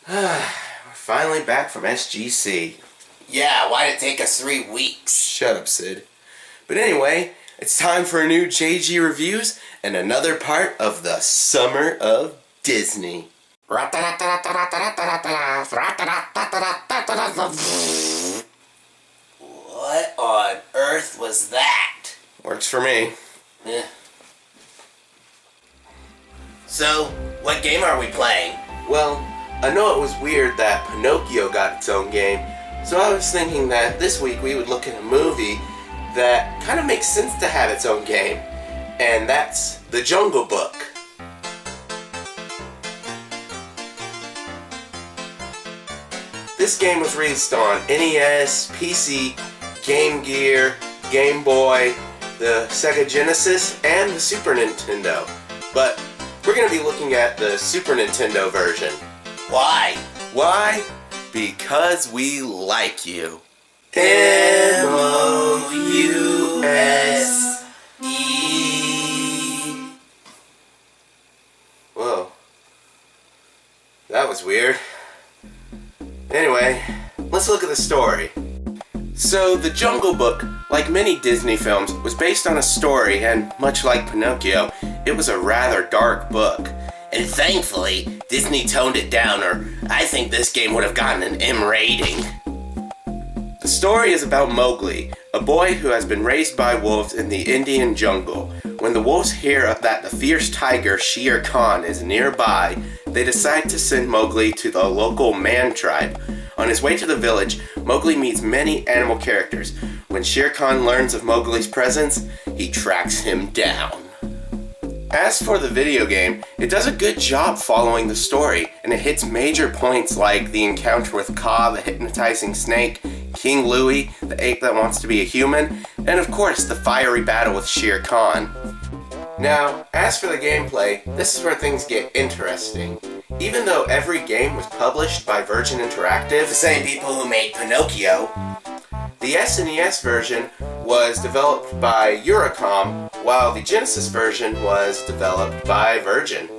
We're finally back from SGC. Yeah, why did it take us 3 weeks? Shut up, Sid. But anyway, it's time for a new JG Reviews and another part of the Summer of Disney. What on earth was that? Works for me. Eh. So, what game are we playing? Well, I know it was weird that Pinocchio got its own game, so I was thinking that this week we would look at a movie that kind of makes sense to have its own game, and that's The Jungle Book. This game was released on NES, PC, Game Gear, Game Boy, the Sega Genesis, and the Super Nintendo. But we're going to be looking at the Super Nintendo version. Why? Why? Because we like you. M-O-U-S-E. Whoa. That was weird. Anyway, let's look at the story. So, The Jungle Book, like many Disney films, was based on a story, and much like Pinocchio, it was a rather dark book. And thankfully, Disney toned it down, or I think this game would have gotten an M rating. The story is about Mowgli, a boy who has been raised by wolves in the Indian jungle. When the wolves hear that the fierce tiger Shere Khan is nearby, they decide to send Mowgli to the local Man tribe. On his way to the village, Mowgli meets many animal characters. When Shere Khan learns of Mowgli's presence, he tracks him down. As for the video game, it does a good job following the story, and it hits major points like the encounter with Kaa, the hypnotizing snake, King Louie, the ape that wants to be a human, and of course the fiery battle with Shere Khan. Now, as for the gameplay, this is where things get interesting. Even though every game was published by Virgin Interactive, The same people who made Pinocchio. the SNES version was developed by Eurocom, while the Genesis version was developed by Virgin.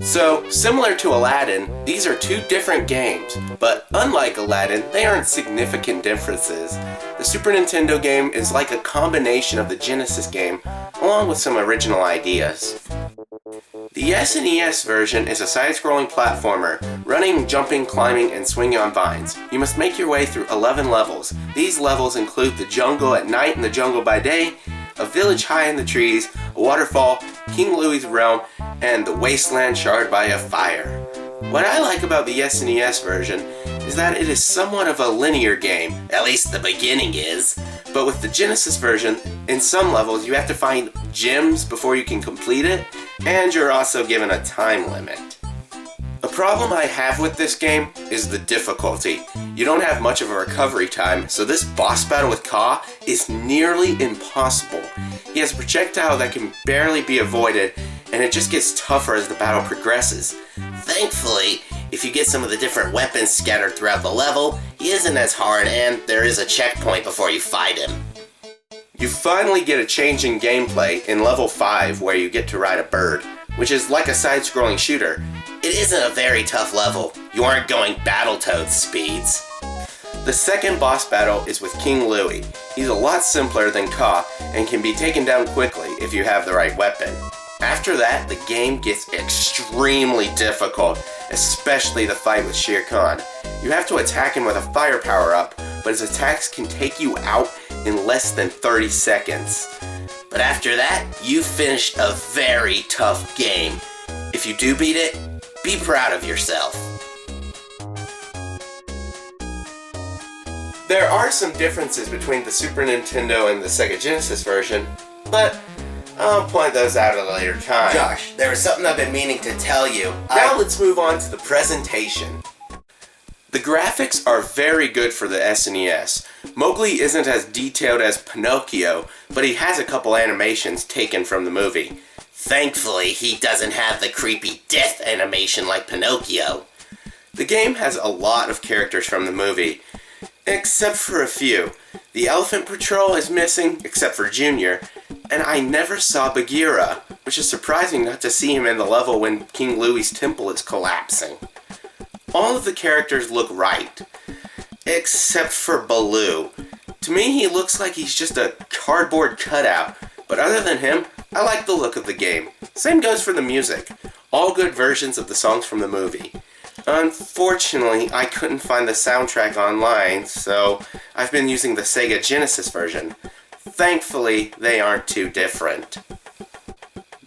So, similar to Aladdin, these are two different games, but unlike Aladdin, they aren't significant differences. The Super Nintendo game is like a combination of the Genesis game, along with some original ideas. The SNES version is a side-scrolling platformer, running, jumping, climbing, and swinging on vines. You must make your way through 11 levels. These levels include the jungle at night and the jungle by day, a village high in the trees, a waterfall, King Louie's realm, and the wasteland charred by a fire. What I like about the SNES version is that it is somewhat of a linear game, At least the beginning is. but with the Genesis version, in some levels you have to find gems before you can complete it, and you're also given a time limit. A problem I have with this game is the difficulty. You don't have much of a recovery time, so this boss battle with Kaa is nearly impossible. He has a projectile that can barely be avoided, and it just gets tougher as the battle progresses. Thankfully, if you get some of the different weapons scattered throughout the level, he isn't as hard, and there is a checkpoint before you fight him. You finally get a change in gameplay in level 5 where you get to ride a bird, which is like a side-scrolling shooter. It isn't a very tough level. You aren't going Battletoads speeds. The second boss battle is with King Louie. He's a lot simpler than Kaa and can be taken down quickly if you have the right weapon. After that, the game gets extremely difficult, especially the fight with Shere Khan. You have to attack him with a fire power-up, but his attacks can take you out in less than 30 seconds. But after that, you've finished a very tough game. If you do beat it, be proud of yourself. There are some differences between the Super Nintendo and the Sega Genesis version, but I'll point those out at a later time. Josh, there was something I've been meaning to tell you. Now let's move on to the presentation. The graphics are very good for the SNES. Mowgli isn't as detailed as Pinocchio, but he has a couple animations taken from the movie. Thankfully, he doesn't have the creepy death animation like Pinocchio. The game has a lot of characters from the movie, except for a few. The Elephant Patrol is missing, except for Junior, and I never saw Bagheera, which is surprising not to see him in the level when King Louie's temple is collapsing. all of the characters look right. Except for Baloo. To me, he looks like he's just a cardboard cutout. But other than him, I like the look of the game. Same goes for the music. All good versions of the songs from the movie. Unfortunately, I couldn't find the soundtrack online, so I've been using the Sega Genesis version. Thankfully, they aren't too different.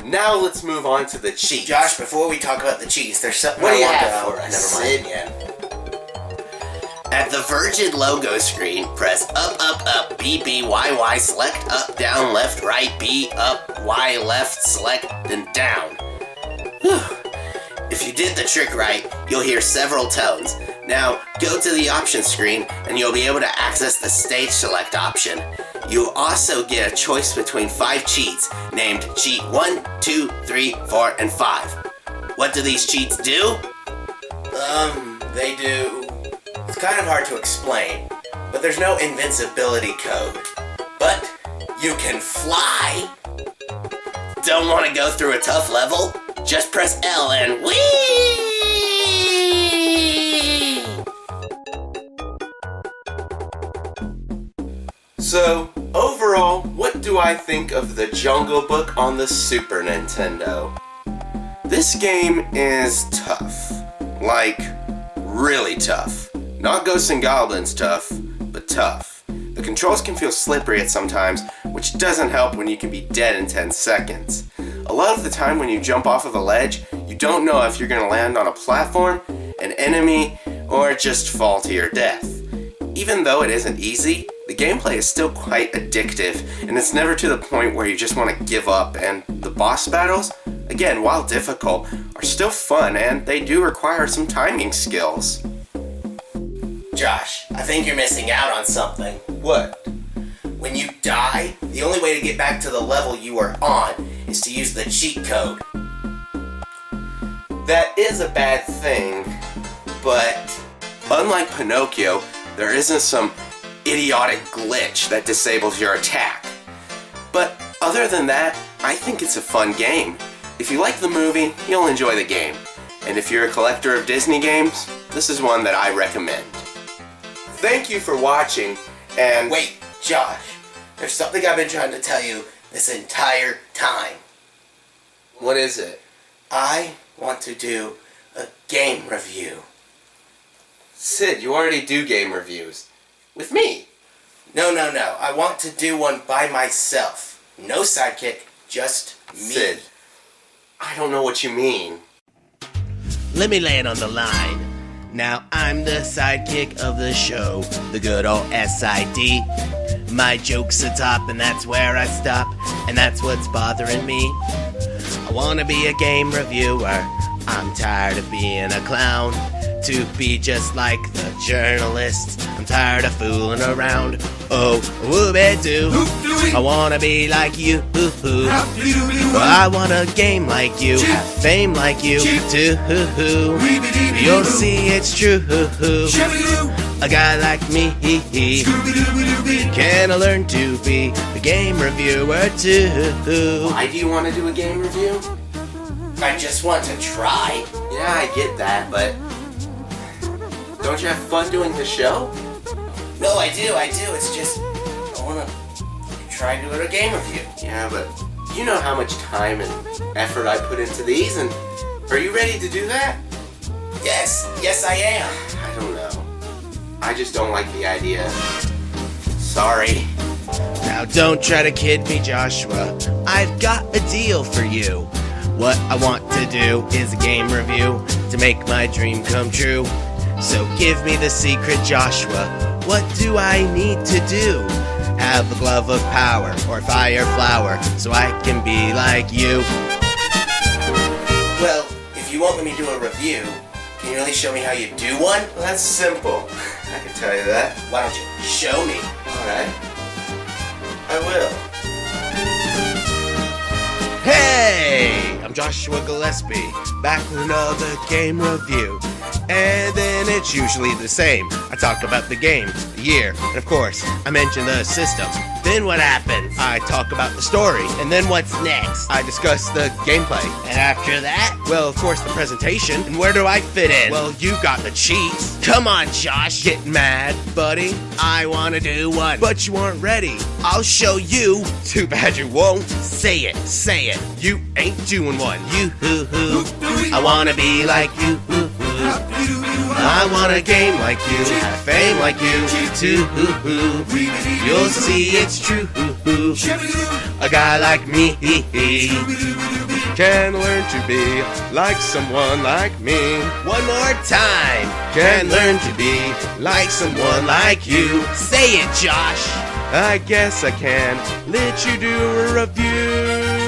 Now let's move on to the cheats. Josh, before we talk about the cheats, there's something What do I you want have to for us? Sid, yeah. At the Virgin logo screen, press up, up, up, B, B, Y, Y, select up, down, left, right, B, up, Y, left, select, then down. Whew. If you did the trick right, you'll hear several tones. Now, go to the options screen and you'll be able to access the stage select option. You'll also get a choice between 5 cheats named Cheat 1, 2, 3, 4, and 5. What do these cheats do? They do... It's kind of hard to explain, but there's no invincibility code. But you can fly! Don't want to go through a tough level? Just press L and whee! So, overall, what do I think of the Jungle Book on the Super Nintendo? This game is tough. Like, really tough. Not Ghosts and Goblins tough, but tough. The controls can feel slippery at sometimes, which doesn't help when you can be dead in 10 seconds. A lot of the time when you jump off of a ledge, you don't know if you're going to land on a platform, an enemy, or just fall to your death. Even though it isn't easy, the gameplay is still quite addictive, and it's never to the point where you just want to give up, and the boss battles, again, while difficult, are still fun, and they do require some timing skills. Josh, I think you're missing out on something. What? When you die, the only way to get back to the level you are on is to use the cheat code. That is a bad thing, but unlike Pinocchio, there isn't some idiotic glitch that disables your attack. But other than that, I think it's a fun game. If you like the movie, you'll enjoy the game. And if you're a collector of Disney games, this is one that I recommend. Thank you for watching, and... Wait, Josh, there's something I've been trying to tell you this entire time. What is it? I want to do a game review. Sid, you already do game reviews. With me. No. I want to do one by myself. No sidekick, just me. Sid, I don't know what you mean. Let me lay it on the line. Now I'm the sidekick of the show, the good old S.I.D. My joke's a top and that's where I stop, and that's what's bothering me. I wanna be a game reviewer, I'm tired of being a clown. To be just like the journalists, I'm tired of fooling around. Oh, whoop-a-doo, I wanna be like you. I want a game like you, have fame like you too. You'll see it's true. A guy like me can learn to be a game reviewer too. Why do you want to do a game review? I just want to try. Yeah, I get that, but... don't you have fun doing the show? No, I do. It's just, I want to try doing a game review. Yeah, but you know how much time and effort I put into these, and are you ready to do that? Yes, I am. I don't know. I just don't like the idea. Sorry. Now don't try to kid me, Joshua. I've got a deal for you. What I want to do is a game review to make my dream come true. So give me the secret, Joshua. What do I need to do? Have a glove of power or fire flower so I can be like you. Well, if you won't let me do a review, can you really show me how you do one? Well, that's simple. I can tell you that. Why don't you show me? Alright. I will. Hey! I'm Joshua Gillespie, back with another game review. And then it it's usually the same. I talk about the game, the year, and of course, I mention the system. Then what happens? I talk about the story, And then what's next? I discuss the gameplay. And after that? Well, of course, the presentation. And where do I fit in? Well, you got the cheats. come on, Josh. Get mad, buddy, I wanna do one. but you aren't ready. I'll show you. Too bad you won't. Say it, say it. You ain't doing one. You hoo hoo. I wanna be like you. Hoo hoo. I want a game like you, have fame like you, Too hoo hoo. You'll see it's true. Hoo hoo. a guy like me can learn to be like someone like me. One more time. Can learn to be like someone like you. Say it, Josh. I guess I can let you do a review.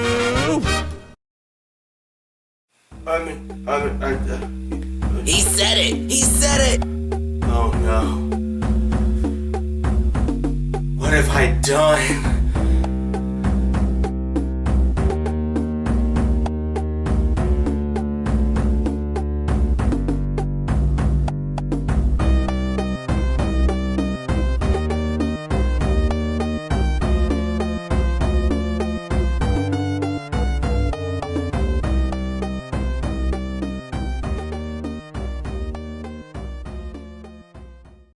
He said it. He said it. Oh no. What have I done?